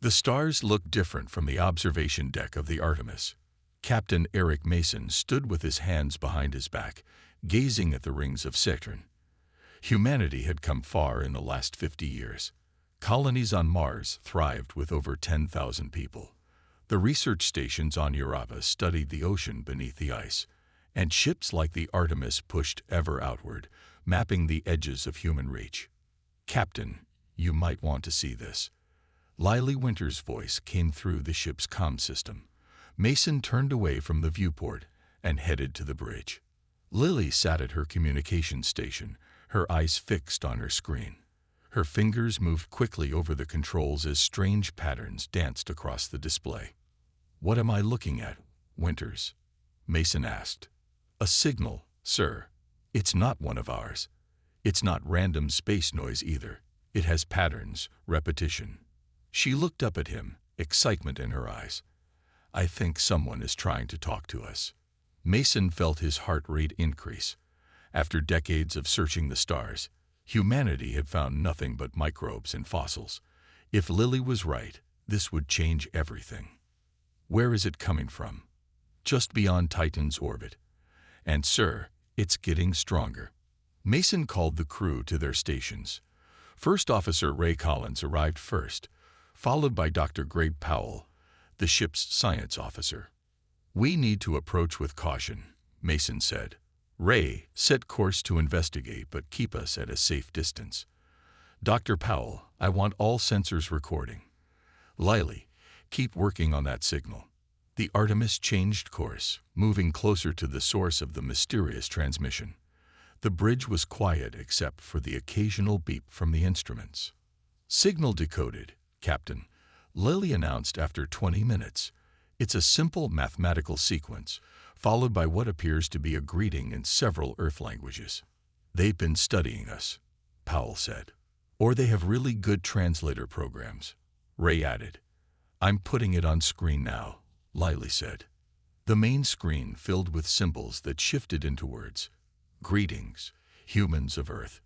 The stars looked different from the observation deck of the Artemis. Captain Eric Mason stood with his hands behind his back, gazing at the rings of Saturn. Humanity had come far in the last 50 years. Colonies on Mars thrived with over 10,000 people. The research stations on Europa studied the ocean beneath the ice, and ships like the Artemis pushed ever outward, mapping the edges of human reach. "Captain, you might want to see this." Lily Winter's voice came through the ship's comm system. Mason turned away from the viewport and headed to the bridge. Lily sat at her communications station, her eyes fixed on her screen. Her fingers moved quickly over the controls as strange patterns danced across the display. "What am I looking at, Winters?" Mason asked. "A signal, sir. It's not one of ours. It's not random space noise either. It has patterns, repetition." She looked up at him, excitement in her eyes. "I think someone is trying to talk to us." Mason felt his heart rate increase. After decades of searching the stars, humanity had found nothing but microbes and fossils. If Lily was right, this would change everything. "Where is it coming from?" "Just beyond Titan's orbit. And sir, it's getting stronger." Mason called the crew to their stations. First Officer Ray Collins arrived first, followed by Dr. Greg Powell, the ship's science officer. "We need to approach with caution," Mason said. "Ray, set course to investigate, but keep us at a safe distance." "Dr. Powell, I want all sensors recording." "Lily, keep working on that signal." The Artemis changed course, moving closer to the source of the mysterious transmission. The bridge was quiet except for the occasional beep from the instruments. "Signal decoded, Captain," Lily announced after 20 minutes. "It's a simple mathematical sequence, followed by what appears to be a greeting in several Earth languages." "They've been studying us," Powell said. "Or they have really good translator programs," Ray added. "I'm putting it on screen now," Lily said. The main screen filled with symbols that shifted into words. "Greetings, humans of Earth.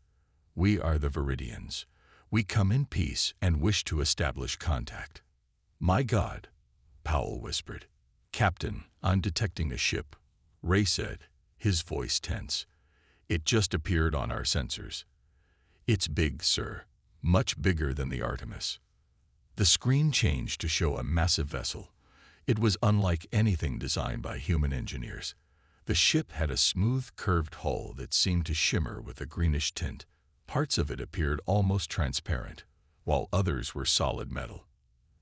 We are the Viridians. We come in peace and wish to establish contact." "My God," Powell whispered. "Captain, I'm detecting a ship," Ray said, his voice tense. "It just appeared on our sensors." "It's big, sir. Much bigger than the Artemis." The screen changed to show a massive vessel. It was unlike anything designed by human engineers. The ship had a smooth, curved hull that seemed to shimmer with a greenish tint. Parts of it appeared almost transparent, while others were solid metal.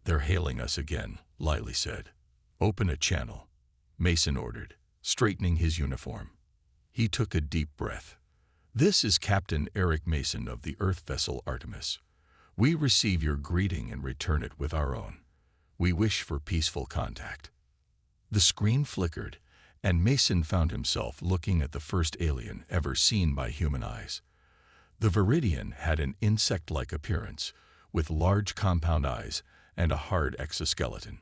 "They're hailing us again," Lily said. "Open a channel," Mason ordered, straightening his uniform. He took a deep breath. "This is Captain Eric Mason of the Earth vessel Artemis. We receive your greeting and return it with our own. We wish for peaceful contact." The screen flickered, and Mason found himself looking at the first alien ever seen by human eyes. The Viridian had an insect-like appearance, with large compound eyes and a hard exoskeleton.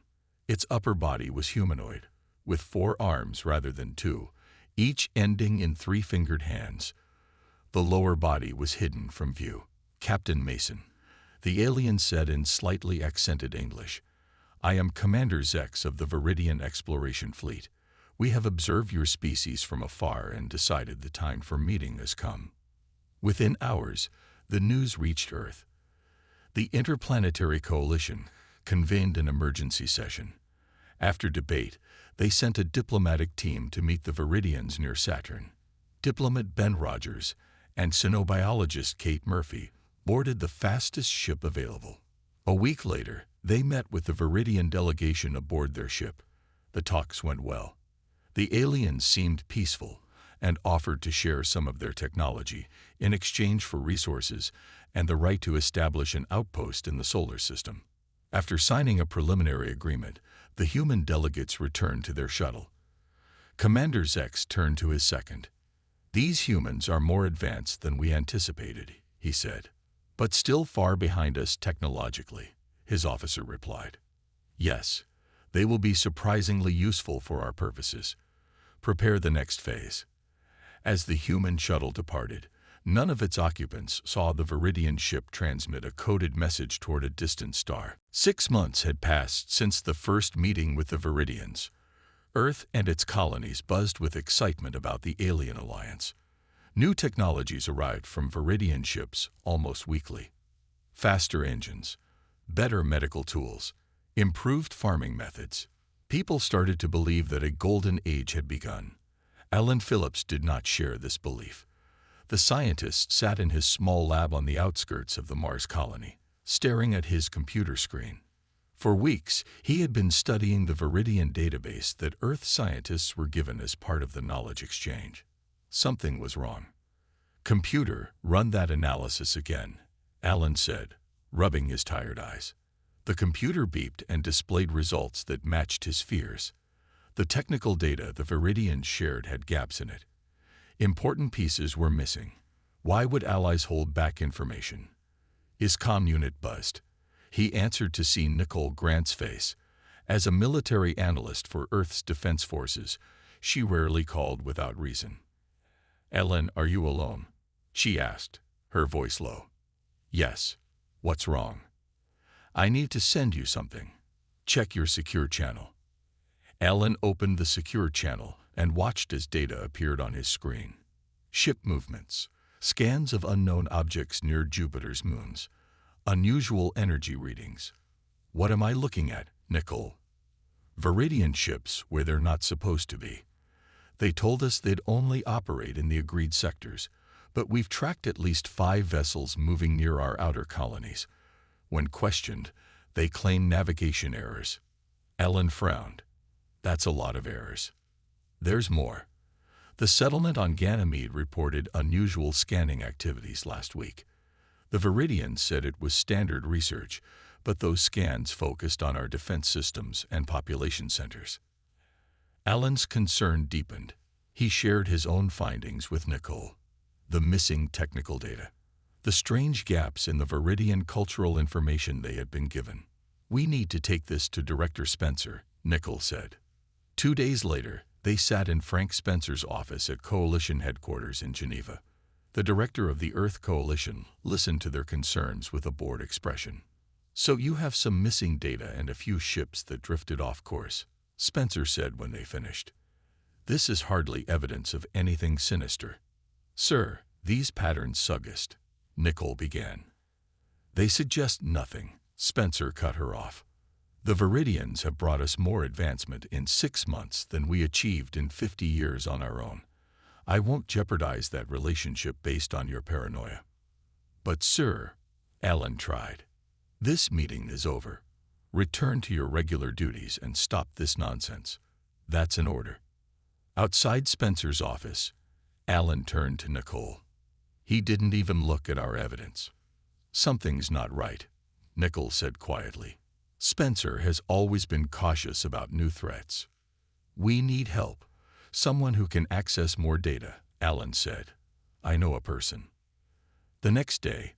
Its upper body was humanoid, with 4 arms rather than 2, each ending in 3-fingered hands. The lower body was hidden from view. "Captain Mason," the alien said in slightly accented English, "I am Commander Zex of the Viridian Exploration Fleet. We have observed your species from afar and decided the time for meeting has come." Within hours, the news reached Earth. The Interplanetary Coalition convened an emergency session. After debate, they sent a diplomatic team to meet the Viridians near Saturn. Diplomat Ben Rogers and xenobiologist Kate Murphy boarded the fastest ship available. A week later, they met with the Viridian delegation aboard their ship. The talks went well. The aliens seemed peaceful and offered to share some of their technology in exchange for resources and the right to establish an outpost in the solar system. After signing a preliminary agreement, the human delegates returned to their shuttle. Commander Zex turned to his second. "These humans are more advanced than we anticipated," he said. "But still far behind us technologically," his officer replied. "Yes, they will be surprisingly useful for our purposes. Prepare the next phase." As the human shuttle departed, None of its occupants saw the Viridian ship transmit a coded message toward a distant star. 6 months had passed since the first meeting with the Viridians. Earth and its colonies buzzed with excitement about the alien alliance. New technologies arrived from Viridian ships almost weekly. Faster engines, better medical tools, improved farming methods. People started to believe that a golden age had begun. Alan Phillips did not share this belief. The scientist sat in his small lab on the outskirts of the Mars colony, staring at his computer screen. For weeks, he had been studying the Viridian database that Earth scientists were given as part of the knowledge exchange. Something was wrong. "Computer, run that analysis again," Alan said, rubbing his tired eyes. The computer beeped and displayed results that matched his fears. The technical data the Viridians shared had gaps in it. Important pieces were missing. Why would allies hold back information? His comm unit buzzed. He answered to see Nicole Grant's face. As a military analyst for Earth's defense forces, she rarely called without reason. "Ellen, are you alone?" she asked, her voice low. "Yes. What's wrong?" "I need to send you something. Check your secure channel." Alan opened the secure channel and watched as data appeared on his screen. Ship movements, scans of unknown objects near Jupiter's moons, unusual energy readings. "What am I looking at, Nicole?" "Viridian ships where they're not supposed to be. They told us they'd only operate in the agreed sectors, but we've tracked at least 5 vessels moving near our outer colonies. When questioned, they claim navigation errors." Ellen frowned. "That's a lot of errors." "There's more. The settlement on Ganymede reported unusual scanning activities last week. The Viridians said it was standard research, but those scans focused on our defense systems and population centers." Alan's concern deepened. He shared his own findings with Nicole. The missing technical data. The strange gaps in the Viridian cultural information they had been given. "We need to take this to Director Spencer," Nicole said. 2 days later, they sat in Frank Spencer's office at Coalition headquarters in Geneva. The director of the Earth Coalition listened to their concerns with a bored expression. "So you have some missing data and a few ships that drifted off course," Spencer said when they finished. "This is hardly evidence of anything sinister." "Sir, these patterns suggest," Nicole began. "They suggest nothing," Spencer cut her off. "The Viridians have brought us more advancement in 6 months than we achieved in 50 years on our own. I won't jeopardize that relationship based on your paranoia." "But sir," Alan tried, "this meeting is over. Return to your regular duties and stop this nonsense. That's an order." Outside Spencer's office, Alan turned to Nicole. "He didn't even look at our evidence." "Something's not right," Nicole said quietly. "Spencer has always been cautious about new threats." "We need help. Someone who can access more data," Alan said. "I know a person." The next day,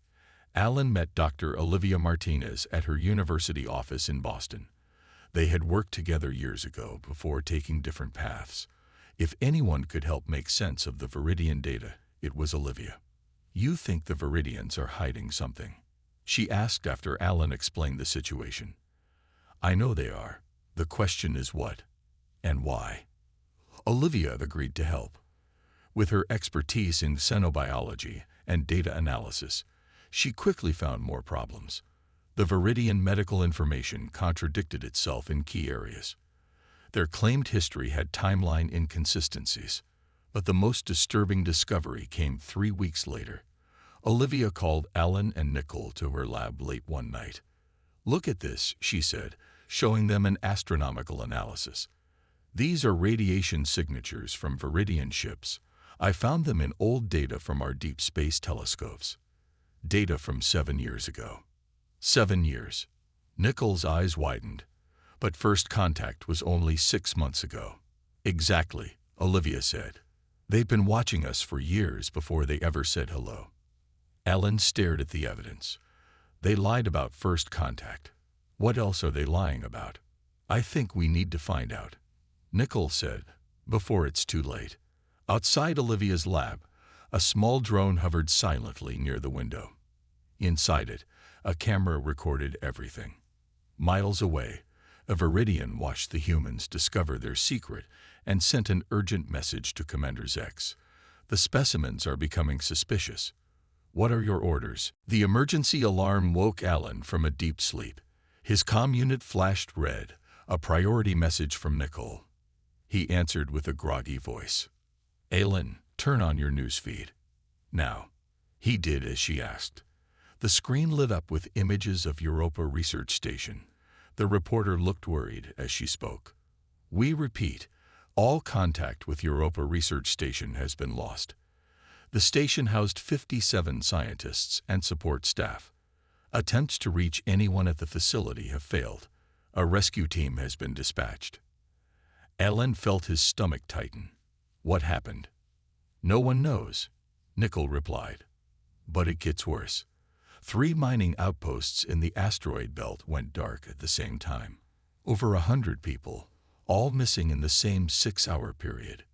Alan met Dr. Olivia Martinez at her university office in Boston. They had worked together years ago before taking different paths. If anyone could help make sense of the Viridian data, it was Olivia. "You think the Viridians are hiding something?" she asked after Alan explained the situation. "I know they are. The question is what and why." Olivia agreed to help. With her expertise in xenobiology and data analysis, she quickly found more problems. The Viridian medical information contradicted itself in key areas. Their claimed history had timeline inconsistencies, but the most disturbing discovery came 3 weeks later. Olivia called Alan and Nicole to her lab late one night. "Look at this," she said, showing them an astronomical analysis. "These are radiation signatures from Viridian ships. I found them in old data from our deep space telescopes. Data from 7 years ago." 7 years. Nicole's eyes widened. "But first contact was only 6 months ago." "Exactly," Olivia said. "They've been watching us for years before they ever said hello." Alan stared at the evidence. "They lied about first contact. What else are they lying about?" "I think we need to find out," Nicole said, "before it's too late." Outside Olivia's lab, A small drone hovered silently near the window. Inside it, a camera recorded everything. Miles away, a Viridian watched the humans discover their secret and sent an urgent message to Commander Zex. The specimens are becoming suspicious. What are your orders? The emergency alarm woke Alan from a deep sleep. His comm unit flashed red, a priority message from Nicole. He answered with a groggy voice. Alan, turn on your newsfeed. Now. He did as she asked. The screen lit up with images of Europa Research Station. The reporter looked worried as she spoke. We repeat, all contact with Europa Research Station has been lost. The station housed 57 scientists and support staff. Attempts to reach anyone at the facility have failed. A rescue team has been dispatched. Alan felt his stomach tighten. What happened? No one knows, Nicole replied. But it gets worse. 3 mining outposts in the asteroid belt went dark at the same time. Over 100 people, all missing in the same 6-hour period.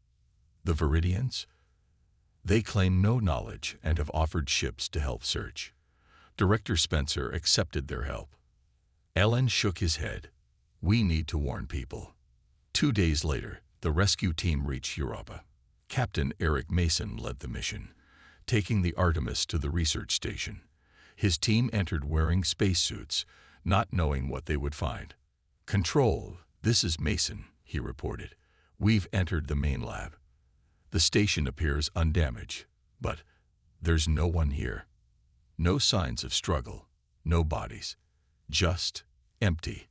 The Viridians? They claim no knowledge and have offered ships to help search. Director Spencer accepted their help. Alan shook his head. We need to warn people. 2 days later, the rescue team reached Europa. Captain Eric Mason led the mission, taking the Artemis to the research station. His team entered wearing spacesuits, not knowing what they would find. Control, this is Mason, he reported. We've entered the main lab. The station appears undamaged, but there's no one here. No signs of struggle, no bodies. Just empty.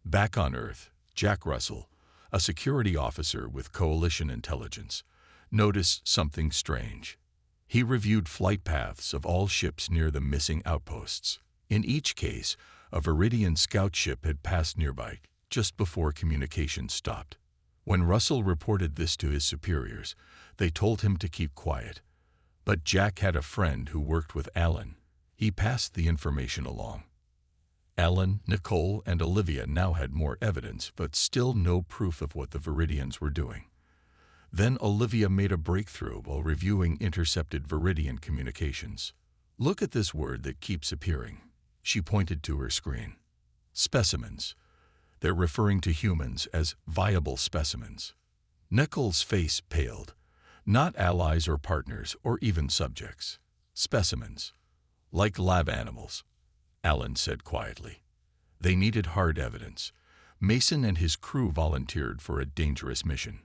Back on Earth, Jack Russell, a security officer with Coalition intelligence, noticed something strange. He reviewed flight paths of all ships near the missing outposts. In each case, a Viridian scout ship had passed nearby just before communication stopped. When Russell reported this to his superiors, they told him to keep quiet. But Jack had a friend who worked with Alan. He passed the information along. Alan, Nicole, and Olivia now had more evidence, but still no proof of what the Viridians were doing. Then Olivia made a breakthrough while reviewing intercepted Viridian communications. Look at this word that keeps appearing. She pointed to her screen. Specimens. They're referring to humans as viable specimens. Nicole's face paled. Not allies or partners or even subjects. Specimens. Like lab animals, Alan said quietly. They needed hard evidence. Mason and his crew volunteered for a dangerous mission.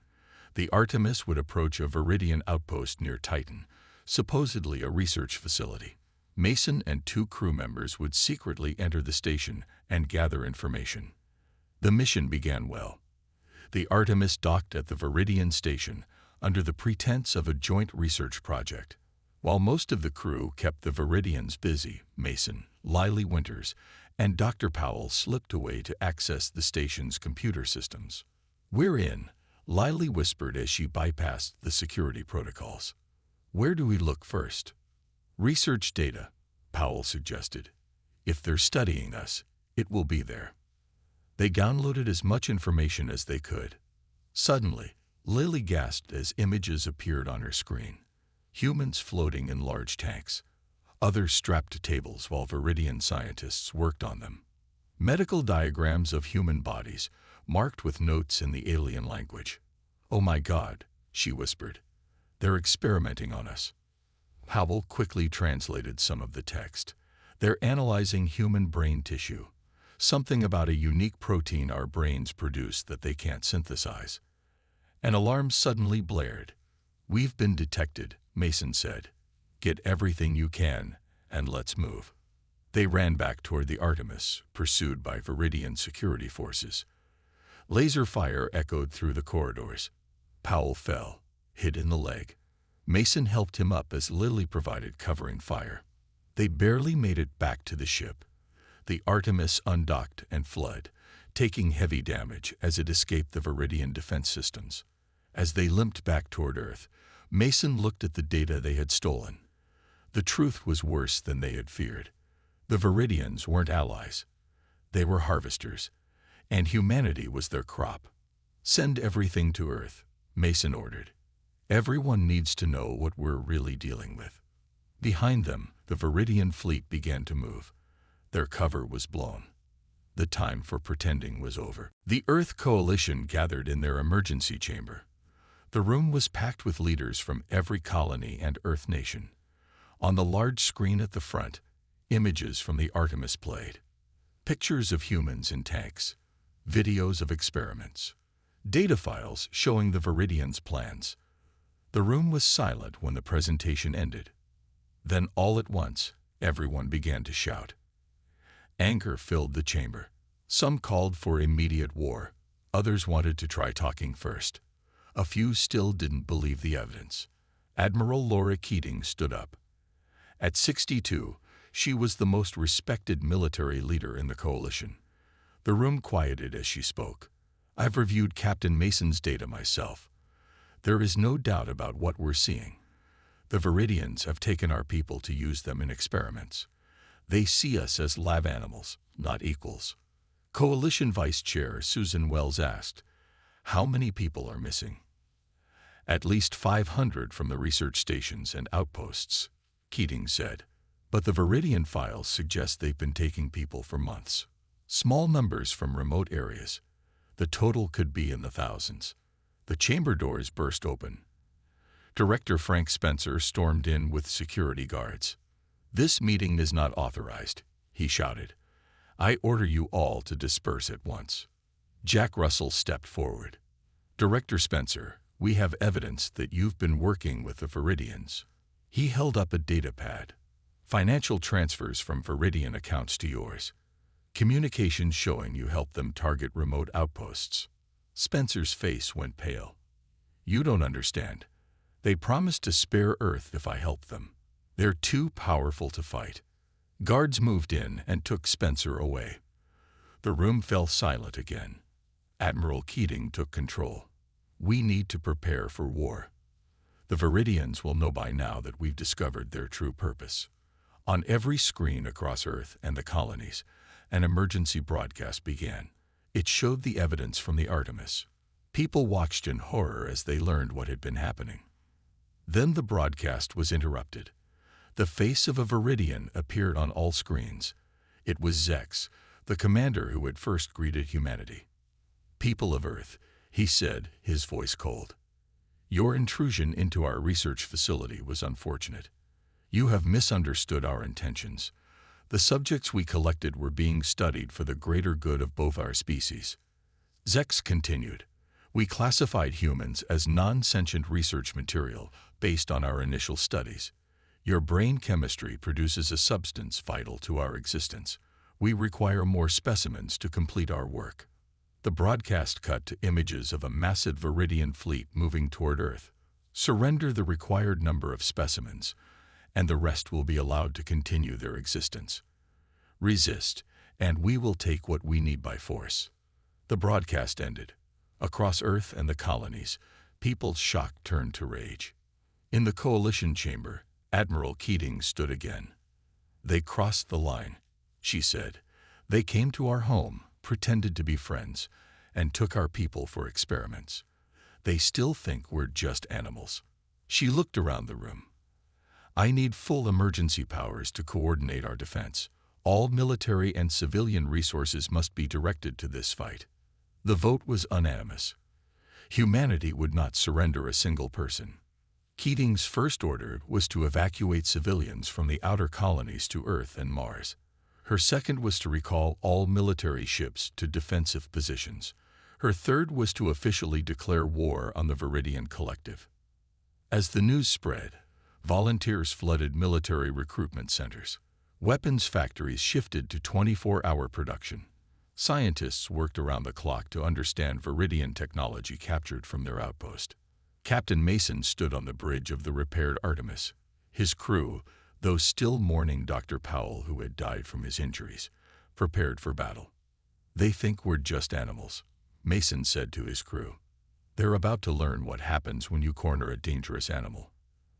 The Artemis would approach a Viridian outpost near Titan, supposedly a research facility. Mason and 2 crew members would secretly enter the station and gather information. The mission began well. The Artemis docked at the Viridian station under the pretense of a joint research project. While most of the crew kept the Viridians busy, Mason, Lily Winters, and Dr. Powell slipped away to access the station's computer systems. We're in, Lily whispered as she bypassed the security protocols. Where do we look first? Research data, Powell suggested. If they're studying us, it will be there. They downloaded as much information as they could. Suddenly, Lily gasped as images appeared on her screen. Humans floating in large tanks. Others strapped to tables while Viridian scientists worked on them. Medical diagrams of human bodies, marked with notes in the alien language. Oh my God, she whispered. They're experimenting on us. Powell quickly translated some of the text. They're analyzing human brain tissue. Something about a unique protein our brains produce that they can't synthesize. An alarm suddenly blared. We've been detected, Mason said. Get everything you can, and let's move. They ran back toward the Artemis, pursued by Viridian security forces. Laser fire echoed through the corridors. Powell fell, hit in the leg. Mason helped him up as Lily provided covering fire. They barely made it back to the ship. The Artemis undocked and fled, taking heavy damage as it escaped the Viridian defense systems. As they limped back toward Earth, Mason looked at the data they had stolen. The truth was worse than they had feared. The Viridians weren't allies. They were harvesters, and humanity was their crop. Send everything to Earth, Mason ordered. Everyone needs to know what we're really dealing with. Behind them, the Viridian fleet began to move. Their cover was blown. The time for pretending was over. The Earth Coalition gathered in their emergency chamber. The room was packed with leaders from every colony and Earth nation. On the large screen at the front, images from the Artemis played. Pictures of humans in tanks, videos of experiments, data files showing the Viridians' plans. The room was silent when the presentation ended. Then all at once, everyone began to shout. Anger filled the chamber. Some called for immediate war. Others wanted to try talking first. A few still didn't believe the evidence. Admiral Laura Keating stood up. At 62, she was the most respected military leader in the coalition. The room quieted as she spoke. I've reviewed Captain Mason's data myself. There is no doubt about what we're seeing. The Viridians have taken our people to use them in experiments. They see us as lab animals, not equals. Coalition Vice Chair Susan Wells asked, "How many people are missing?" "At least 500 from the research stations and outposts," Keating said. "But the Viridian files suggest they've been taking people for months. Small numbers from remote areas. The total could be in the thousands." The chamber doors burst open. Director Frank Spencer stormed in with security guards. "This meeting is not authorized," he shouted. "I order you all to disperse at once." Jack Russell stepped forward. "Director Spencer, we have evidence that you've been working with the Viridians." He held up a data pad. "Financial transfers from Viridian accounts to yours. Communications showing you helped them target remote outposts." Spencer's face went pale. "You don't understand. They promised to spare Earth if I helped them. They're too powerful to fight." Guards moved in and took Spencer away. The room fell silent again. Admiral Keating took control. "We need to prepare for war. The Viridians will know by now that we've discovered their true purpose." On every screen across Earth and the colonies, an emergency broadcast began. It showed the evidence from the Artemis. People watched in horror as they learned what had been happening. Then the broadcast was interrupted. The face of a Viridian appeared on all screens. It was Zex, the commander who had first greeted humanity. "People of Earth," he said, his voice cold. "Your intrusion into our research facility was unfortunate. You have misunderstood our intentions. The subjects we collected were being studied for the greater good of both our species." Zex continued, "We classified humans as non-sentient research material based on our initial studies. Your brain chemistry produces a substance vital to our existence. We require more specimens to complete our work." The broadcast cut to images of a massive Viridian fleet moving toward Earth. "Surrender the required number of specimens, and the rest will be allowed to continue their existence. Resist, and we will take what we need by force." The broadcast ended. Across Earth and the colonies, people's shock turned to rage. In the coalition chamber, Admiral Keating stood again. "They crossed the line," she said. "They came to our home, pretended to be friends, and took our people for experiments. They still think we're just animals." She looked around the room. "I need full emergency powers to coordinate our defense. All military and civilian resources must be directed to this fight." The vote was unanimous. Humanity would not surrender a single person. Keating's first order was to evacuate civilians from the outer colonies to Earth and Mars. Her second was to recall all military ships to defensive positions. Her third was to officially declare war on the Viridian Collective. As the news spread, volunteers flooded military recruitment centers. Weapons factories shifted to 24-hour production. Scientists worked around the clock to understand Viridian technology captured from their outpost. Captain Mason stood on the bridge of the repaired Artemis. His crew, though still mourning Dr. Powell, who had died from his injuries, prepared for battle. "They think we're just animals," Mason said to his crew. "They're about to learn what happens when you corner a dangerous animal."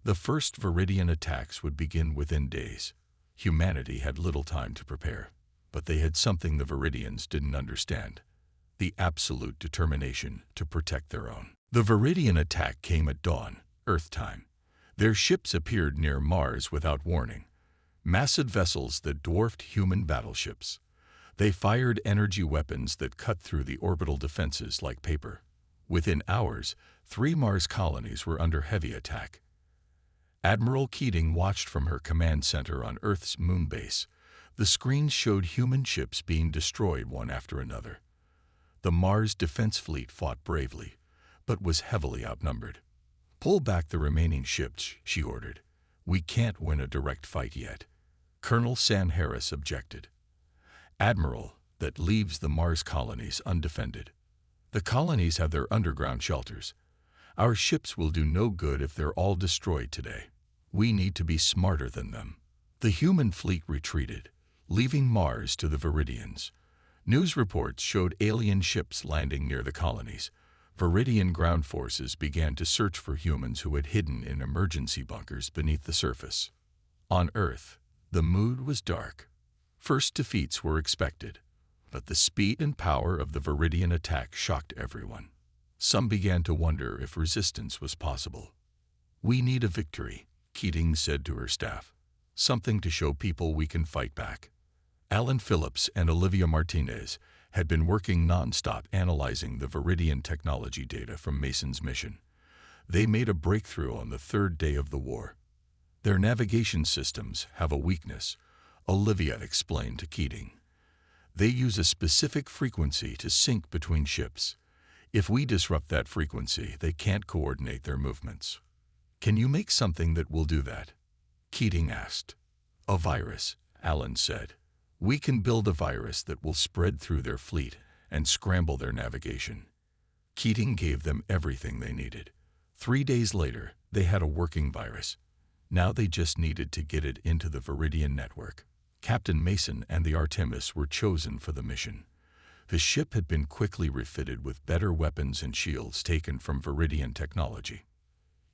The first Viridian attacks would begin within days. Humanity had little time to prepare, but they had something the Viridians didn't understand: the absolute determination to protect their own. The Viridian attack came at dawn, Earth time. Their ships appeared near Mars without warning, massive vessels that dwarfed human battleships. They fired energy weapons that cut through the orbital defenses like paper. Within hours, 3 Mars colonies were under heavy attack. Admiral Keating watched from her command center on Earth's moon base. The screens showed human ships being destroyed one after another. The Mars Defense Fleet fought bravely, but was heavily outnumbered. "Pull back the remaining ships," she ordered. "We can't win a direct fight yet." Colonel Sam Harris objected. "Admiral, that leaves the Mars colonies undefended. The colonies have their underground shelters. Our ships will do no good if they're all destroyed today. We need to be smarter than them." The human fleet retreated, leaving Mars to the Viridians. News reports showed alien ships landing near the colonies. Viridian ground forces began to search for humans who had hidden in emergency bunkers beneath the surface. On Earth, the mood was dark. First defeats were expected, but the speed and power of the Viridian attack shocked everyone. Some began to wonder if resistance was possible. "We need a victory," Keating said to her staff. "Something to show people we can fight back." Alan Phillips and Olivia Martinez had been working non-stop analyzing the Viridian technology data from Mason's mission. They made a breakthrough on the 3rd day of the war. "Their navigation systems have a weakness," Olivia explained to Keating. "They use a specific frequency to sync between ships. If we disrupt that frequency, they can't coordinate their movements." "Can you make something that will do that?" Keating asked. "A virus," Alan said. "We can build a virus that will spread through their fleet and scramble their navigation." Keating gave them everything they needed. 3 days later, they had a working virus. Now they just needed to get it into the Viridian network. Captain Mason and the Artemis were chosen for the mission. The ship had been quickly refitted with better weapons and shields taken from Viridian technology.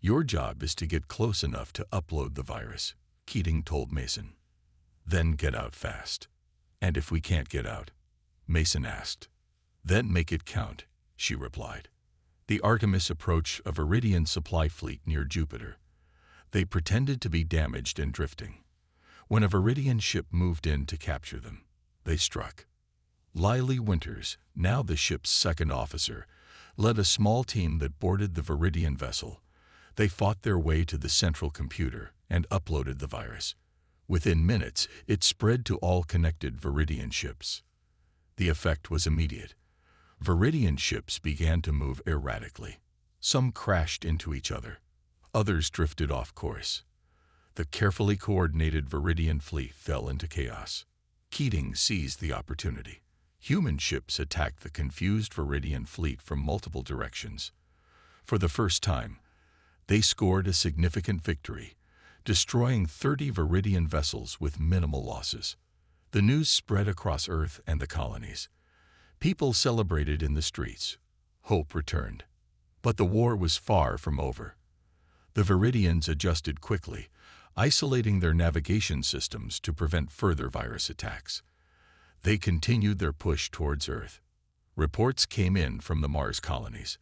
"Your job is to get close enough to upload the virus," Keating told Mason. "Then get out fast." "And if we can't get out?" Mason asked. "Then make it count," she replied. The Artemis approached a Viridian supply fleet near Jupiter. They pretended to be damaged and drifting. When a Viridian ship moved in to capture them, they struck. Lily Winters, now the ship's second officer, led a small team that boarded the Viridian vessel. They fought their way to the central computer and uploaded the virus. Within minutes, it spread to all connected Viridian ships. The effect was immediate. Viridian ships began to move erratically. Some crashed into each other. Others drifted off course. The carefully coordinated Viridian fleet fell into chaos. Keating seized the opportunity. Human ships attacked the confused Viridian fleet from multiple directions. For the first time, they scored a significant victory, destroying 30 Viridian vessels with minimal losses. The news spread across Earth and the colonies. People celebrated in the streets. Hope returned. But the war was far from over. The Viridians adjusted quickly, isolating their navigation systems to prevent further virus attacks. They continued their push towards Earth. Reports came in from the Mars colonies.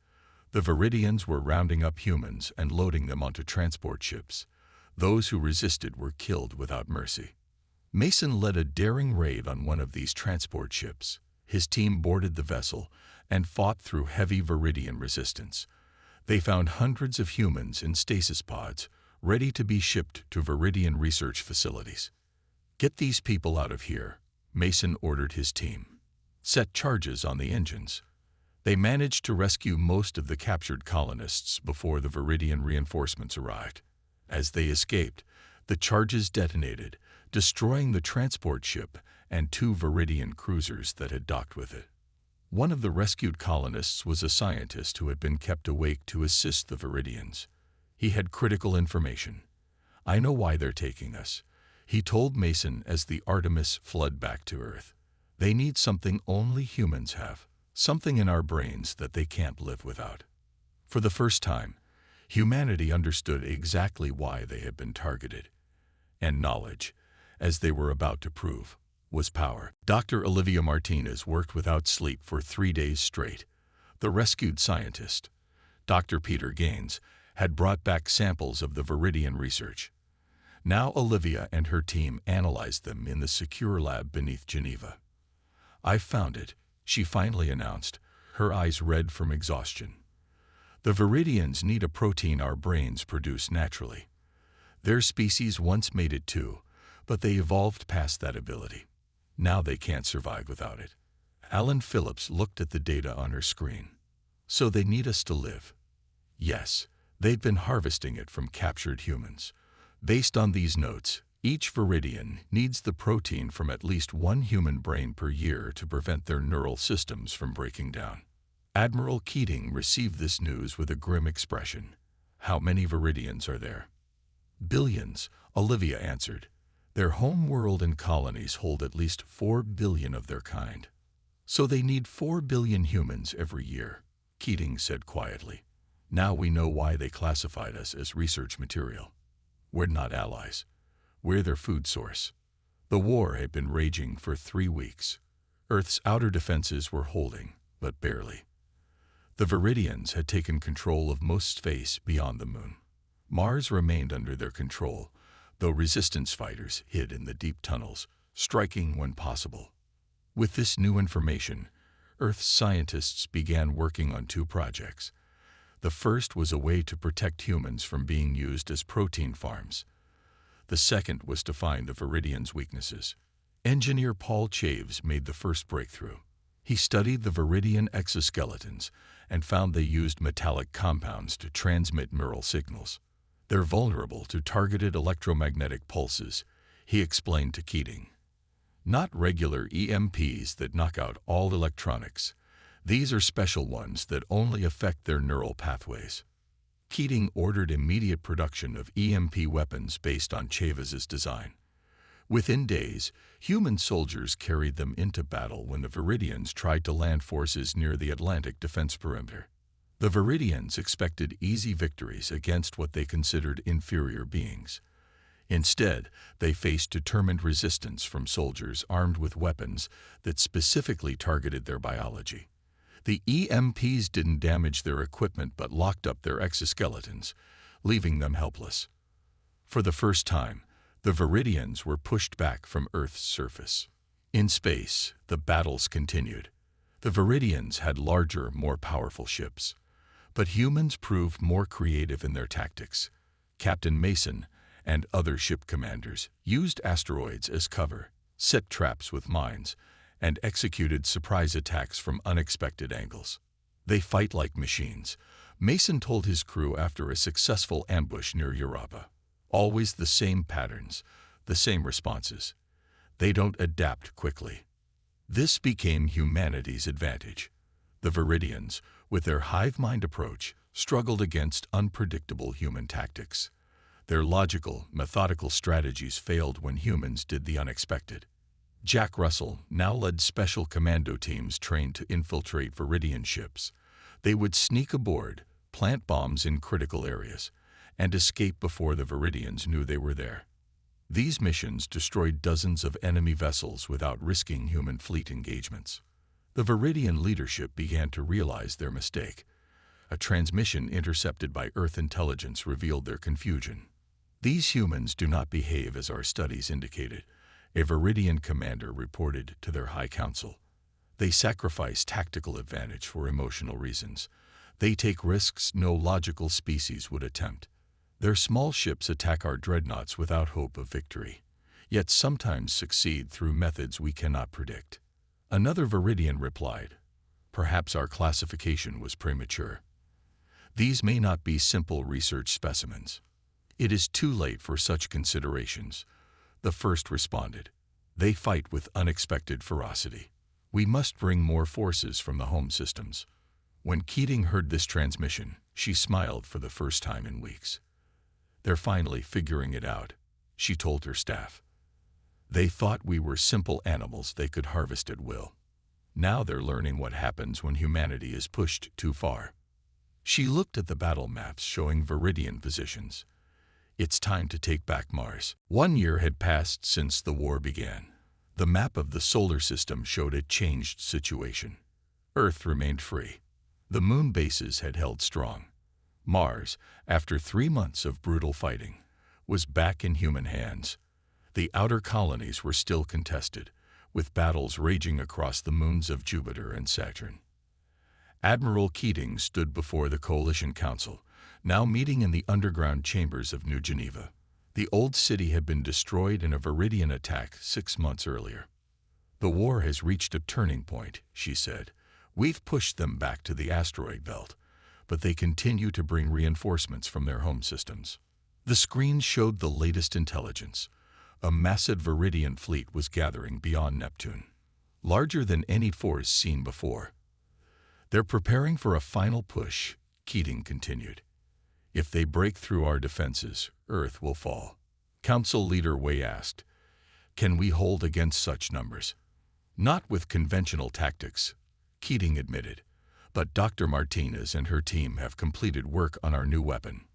The Viridians were rounding up humans and loading them onto transport ships. Those who resisted were killed without mercy. Mason led a daring raid on one of these transport ships. His team boarded the vessel and fought through heavy Viridian resistance. They found hundreds of humans in stasis pods, ready to be shipped to Viridian research facilities. "Get these people out of here," Mason ordered his team. "Set charges on the engines." They managed to rescue most of the captured colonists before the Viridian reinforcements arrived. As they escaped, the charges detonated, destroying the transport ship and 2 Viridian cruisers that had docked with it. One of the rescued colonists was a scientist who had been kept awake to assist the Viridians. He had critical information. "I know why they're taking us," he told Mason as the Artemis fled back to Earth. "They need something only humans have, something in our brains that they can't live without." For the first time, humanity understood exactly why they had been targeted. And knowledge, as they were about to prove, was power. Dr. Olivia Martinez worked without sleep for 3 days straight. The rescued scientist, Dr. Peter Gaines, had brought back samples of the Viridian research. Now Olivia and her team analyzed them in the secure lab beneath Geneva. "I've found it," she finally announced, her eyes red from exhaustion. "The Viridians need a protein our brains produce naturally. Their species once made it too, but they evolved past that ability. Now they can't survive without it." Alan Phillips looked at the data on her screen. "So they need us to live?" "Yes, they've been harvesting it from captured humans. Based on these notes, each Viridian needs the protein from at least one human brain per year to prevent their neural systems from breaking down." Admiral Keating received this news with a grim expression. "How many Viridians are there?" "Billions," Olivia answered. "Their home world and colonies hold at least 4 billion of their kind." "So they need 4 billion humans every year," Keating said quietly. "Now we know why they classified us as research material. We're not allies. We're their food source." The war had been raging for 3 weeks. Earth's outer defenses were holding, but barely. The Viridians had taken control of most space beyond the moon. Mars remained under their control, though resistance fighters hid in the deep tunnels, striking when possible. With this new information, Earth's scientists began working on 2 projects. The first was a way to protect humans from being used as protein farms. The second was to find the Viridians' weaknesses. Engineer Paul Chaves made the first breakthrough. He studied the Viridian exoskeletons and found they used metallic compounds to transmit neural signals. "They're vulnerable to targeted electromagnetic pulses," he explained to Keating. "Not regular EMPs that knock out all electronics. These are special ones that only affect their neural pathways." Keating ordered immediate production of EMP weapons based on Chavez's design. Within days, human soldiers carried them into battle when the Viridians tried to land forces near the Atlantic defense perimeter. The Viridians expected easy victories against what they considered inferior beings. Instead, they faced determined resistance from soldiers armed with weapons that specifically targeted their biology. The EMPs didn't damage their equipment but locked up their exoskeletons, leaving them helpless. For the first time, the Viridians were pushed back from Earth's surface. In space, the battles continued. The Viridians had larger, more powerful ships. But humans proved more creative in their tactics. Captain Mason and other ship commanders used asteroids as cover, set traps with mines, and executed surprise attacks from unexpected angles. "They fight like machines," Mason told his crew after a successful ambush near Europa. "Always the same patterns, the same responses. They don't adapt quickly." This became humanity's advantage. The Viridians, with their hive mind approach, struggled against unpredictable human tactics. Their logical, methodical strategies failed when humans did the unexpected. Jack Russell now led special commando teams trained to infiltrate Viridian ships. They would sneak aboard, plant bombs in critical areas, and escape before the Viridians knew they were there. These missions destroyed dozens of enemy vessels without risking human fleet engagements. The Viridian leadership began to realize their mistake. A transmission intercepted by Earth intelligence revealed their confusion. "These humans do not behave as our studies indicated," a Viridian commander reported to their High Council. "They sacrifice tactical advantage for emotional reasons. They take risks no logical species would attempt. Their small ships attack our dreadnoughts without hope of victory, yet sometimes succeed through methods we cannot predict." Another Viridian replied, "Perhaps our classification was premature. These may not be simple research specimens. It is too late for such considerations." The first responded, "They fight with unexpected ferocity. We must bring more forces from the home systems." When Keating heard this transmission, she smiled for the first time in weeks. "They're finally figuring it out," she told her staff. "They thought we were simple animals they could harvest at will. Now they're learning what happens when humanity is pushed too far." She looked at the battle maps showing Viridian positions. It's time to take back Mars. 1 year had passed since the war began. The map of the solar system showed a changed situation. Earth remained free. The moon bases had held strong. Mars, after 3 months of brutal fighting, was back in human hands. The outer colonies were still contested, with battles raging across the moons of Jupiter and Saturn. Admiral Keating stood before the Coalition Council, now meeting in the underground chambers of New Geneva. The old city had been destroyed in a Viridian attack 6 months earlier. "The war has reached a turning point," she said. "We've pushed them back to the asteroid belt, but they continue to bring reinforcements from their home systems." The screens showed the latest intelligence. A massive Viridian fleet was gathering beyond Neptune, larger than any force seen before. "They're preparing for a final push," Keating continued. "If they break through our defenses, Earth will fall." Council Leader Wei asked, "Can we hold against such numbers?" "Not with conventional tactics," Keating admitted, "but Dr. Martinez and her team have completed work on our new weapon."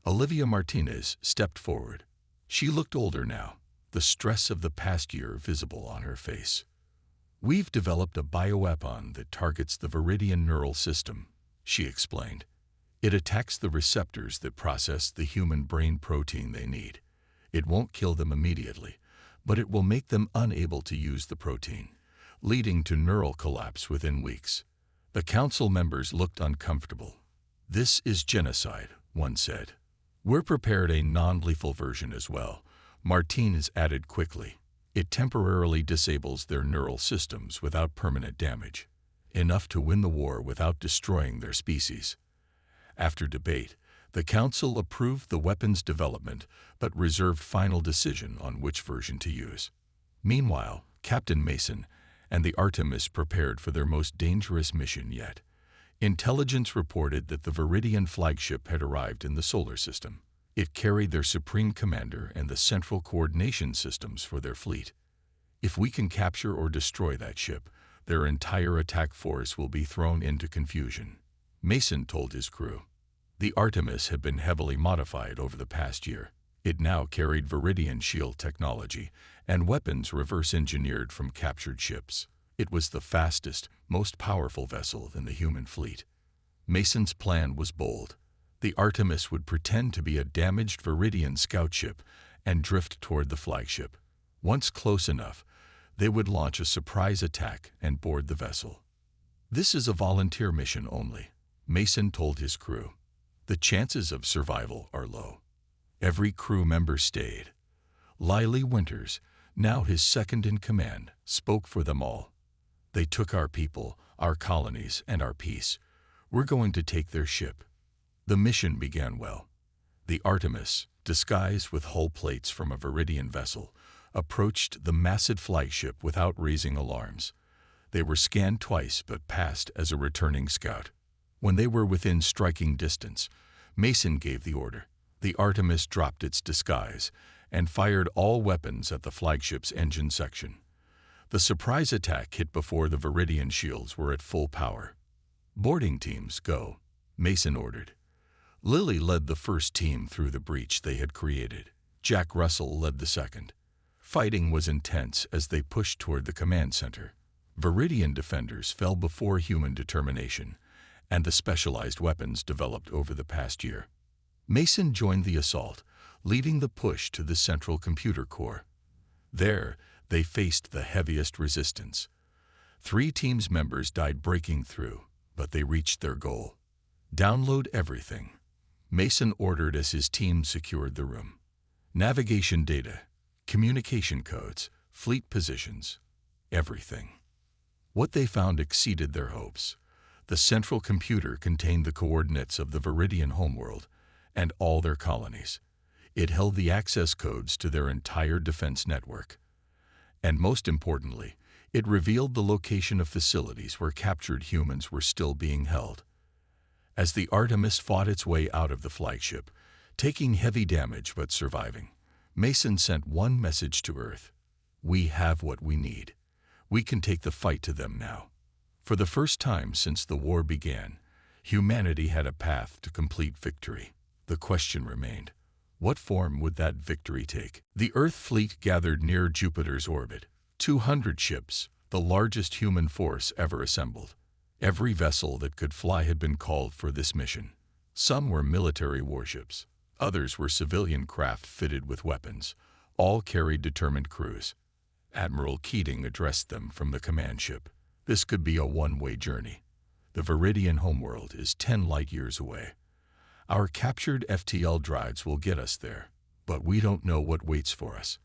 Olivia Martinez stepped forward. She looked older now, the stress of the past year visible on her face. "We've developed a bioweapon that targets the Viridian neural system," she explained. "It attacks the receptors that process the human brain protein they need. It won't kill them immediately, but it will make them unable to use the protein, leading to neural collapse within weeks." The council members looked uncomfortable. "This is genocide," one said. "We're prepared a non-lethal version as well," Martinez added quickly. "It temporarily disables their neural systems without permanent damage, enough to win the war without destroying their species." After debate, the council approved the weapon's development but reserved final decision on which version to use. Meanwhile, Captain Mason and the Artemis prepared for their most dangerous mission yet. Intelligence reported that the Viridian flagship had arrived in the solar system. It carried their supreme commander and the central coordination systems for their fleet. "If we can capture or destroy that ship, their entire attack force will be thrown into confusion," Mason told his crew. The Artemis had been heavily modified over the past year. It now carried Viridian shield technology and weapons reverse-engineered from captured ships. It was the fastest, most powerful vessel in the human fleet. Mason's plan was bold. The Artemis would pretend to be a damaged Viridian scout ship and drift toward the flagship. Once close enough, they would launch a surprise attack and board the vessel. "This is a volunteer mission only," Mason told his crew. "The chances of survival are low." Every crew member stayed. Lily Winters, now his second in command, spoke for them all. "They took our people, our colonies, and our peace. We're going to take their ship." The mission began well. The Artemis, disguised with hull plates from a Viridian vessel, approached the massive flagship without raising alarms. They were scanned twice but passed as a returning scout. When they were within striking distance, Mason gave the order. The Artemis dropped its disguise and fired all weapons at the flagship's engine section. The surprise attack hit before the Viridian shields were at full power. "Boarding teams, go," Mason ordered. Lily led the first team through the breach they had created. Jack Russell led the second. Fighting was intense as they pushed toward the command center. Viridian defenders fell before human determination and the specialized weapons developed over the past year. Mason joined the assault, leading the push to the central computer core. There, they faced the heaviest resistance. 3 teams members died breaking through, but they reached their goal. "Download everything," Mason ordered as his team secured the room. Navigation data, communication codes, fleet positions, everything. What they found exceeded their hopes. The central computer contained the coordinates of the Viridian homeworld and all their colonies. It held the access codes to their entire defense network. And most importantly, it revealed the location of facilities where captured humans were still being held. As the Artemis fought its way out of the flagship, taking heavy damage but surviving, Mason sent one message to Earth: "We have what we need. We can take the fight to them now." For the first time since the war began, humanity had a path to complete victory. The question remained, what form would that victory take? The Earth fleet gathered near Jupiter's orbit. 200 ships, the largest human force ever assembled. Every vessel that could fly had been called for this mission. Some were military warships, others were civilian craft fitted with weapons. All carried determined crews. Admiral Keating addressed them from the command ship. This could be a one-way journey. The Viridian homeworld is 10 light-years away. Our captured FTL drives will get us there, but we don't know what waits for us.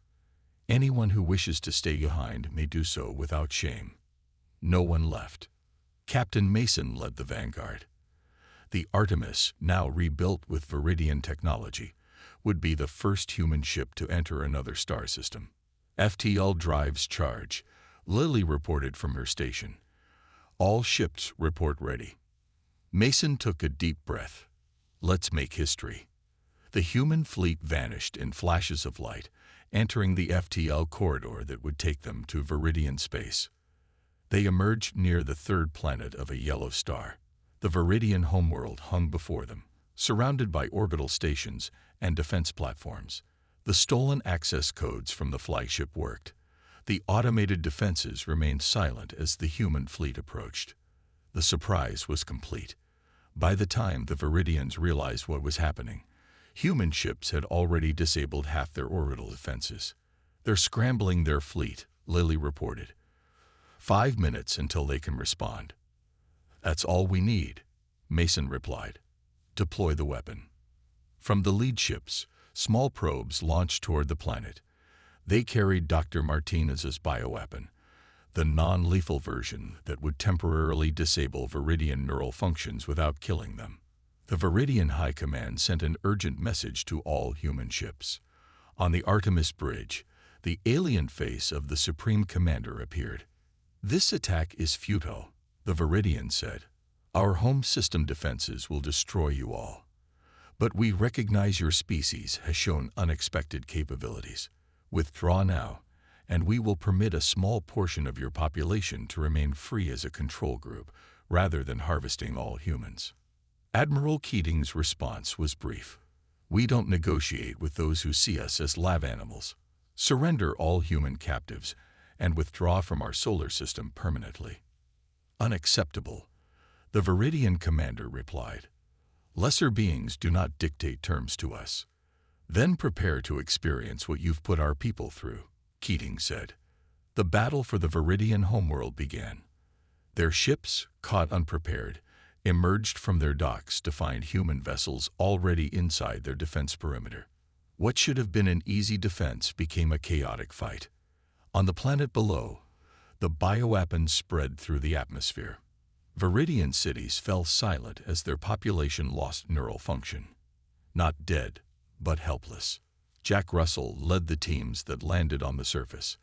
Anyone who wishes to stay behind may do so without shame. No one left. Captain Mason led the vanguard. The Artemis, now rebuilt with Viridian technology, would be the first human ship to enter another star system. FTL drives charge, Lily reported from her station. All ships report ready. Mason took a deep breath. Let's make history. The human fleet vanished in flashes of light, entering the FTL corridor that would take them to Viridian space. They emerged near the third planet of a yellow star. The Viridian homeworld hung before them, surrounded by orbital stations and defense platforms. The stolen access codes from the flagship worked. The automated defenses remained silent as the human fleet approached. The surprise was complete. By the time the Viridians realized what was happening, human ships had already disabled half their orbital defenses. They're scrambling their fleet, Lily reported. 5 minutes until they can respond. That's all we need, Mason replied. Deploy the weapon. From the lead ships, small probes launched toward the planet. They carried Dr. Martinez's bioweapon, the non-lethal version that would temporarily disable Viridian neural functions without killing them. The Viridian High Command sent an urgent message to all human ships. On the Artemis bridge, the alien face of the Supreme Commander appeared. This attack is futile, the Viridian said. Our home system defenses will destroy you all. But we recognize your species has shown unexpected capabilities. Withdraw now, and we will permit a small portion of your population to remain free as a control group, rather than harvesting all humans. Admiral Keating's response was brief. We don't negotiate with those who see us as lab animals. Surrender all human captives and withdraw from our solar system permanently. Unacceptable, the Viridian commander replied. Lesser beings do not dictate terms to us. Then prepare to experience what you've put our people through, Keating said. The battle for the Viridian homeworld began. Their ships, caught unprepared, emerged from their docks to find human vessels already inside their defense perimeter. What should have been an easy defense became a chaotic fight. On the planet below, the bioweapons spread through the atmosphere. Viridian cities fell silent as their population lost neural function. Not dead, but helpless. Jack Russell led the teams that landed on the surface.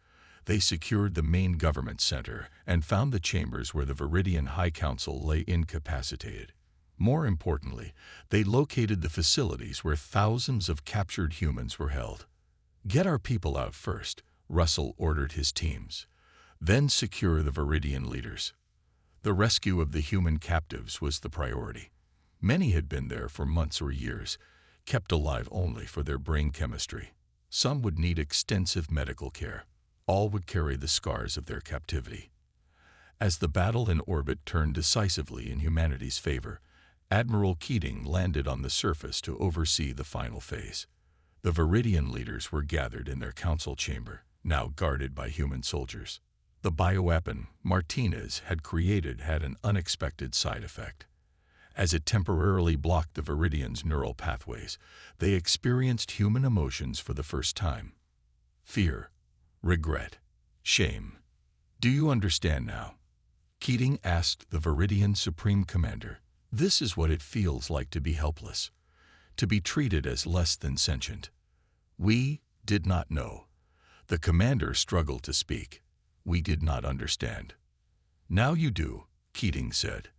They secured the main government center and found the chambers where the Viridian High Council lay incapacitated. More importantly, they located the facilities where thousands of captured humans were held. Get our people out first, Russell ordered his teams. Then secure the Viridian leaders. The rescue of the human captives was the priority. Many had been there for months or years, kept alive only for their brain chemistry. Some would need extensive medical care. All would carry the scars of their captivity. As the battle in orbit turned decisively in humanity's favor, Admiral Keating landed on the surface to oversee the final phase. The Viridian leaders were gathered in their council chamber, now guarded by human soldiers. The bioweapon Martinez had created had an unexpected side effect. As it temporarily blocked the Viridians' neural pathways, they experienced human emotions for the first time. Fear, regret, shame. Do you understand now? Keating asked the Viridian Supreme Commander. This is what it feels like to be helpless, to be treated as less than sentient. We did not know. The commander struggled to speak. We did not understand. Now you do, Keating said.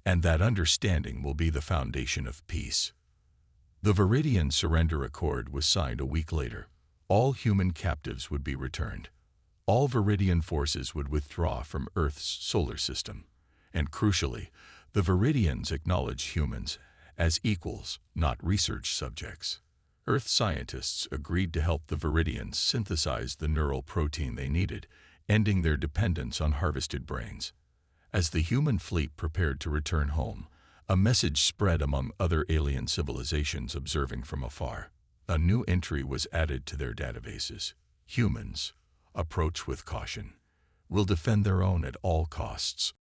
And that understanding will be the foundation of peace. The Viridian Surrender Accord was signed a week later. All human captives would be returned. All Viridian forces would withdraw from Earth's solar system. And crucially, the Viridians acknowledged humans as equals, not research subjects. Earth scientists agreed to help the Viridians synthesize the neural protein they needed, ending their dependence on harvested brains. As the human fleet prepared to return home, A message spread among other alien civilizations observing from afar. A new entry was added to their databases. Humans, approach with caution. Will defend their own at all costs.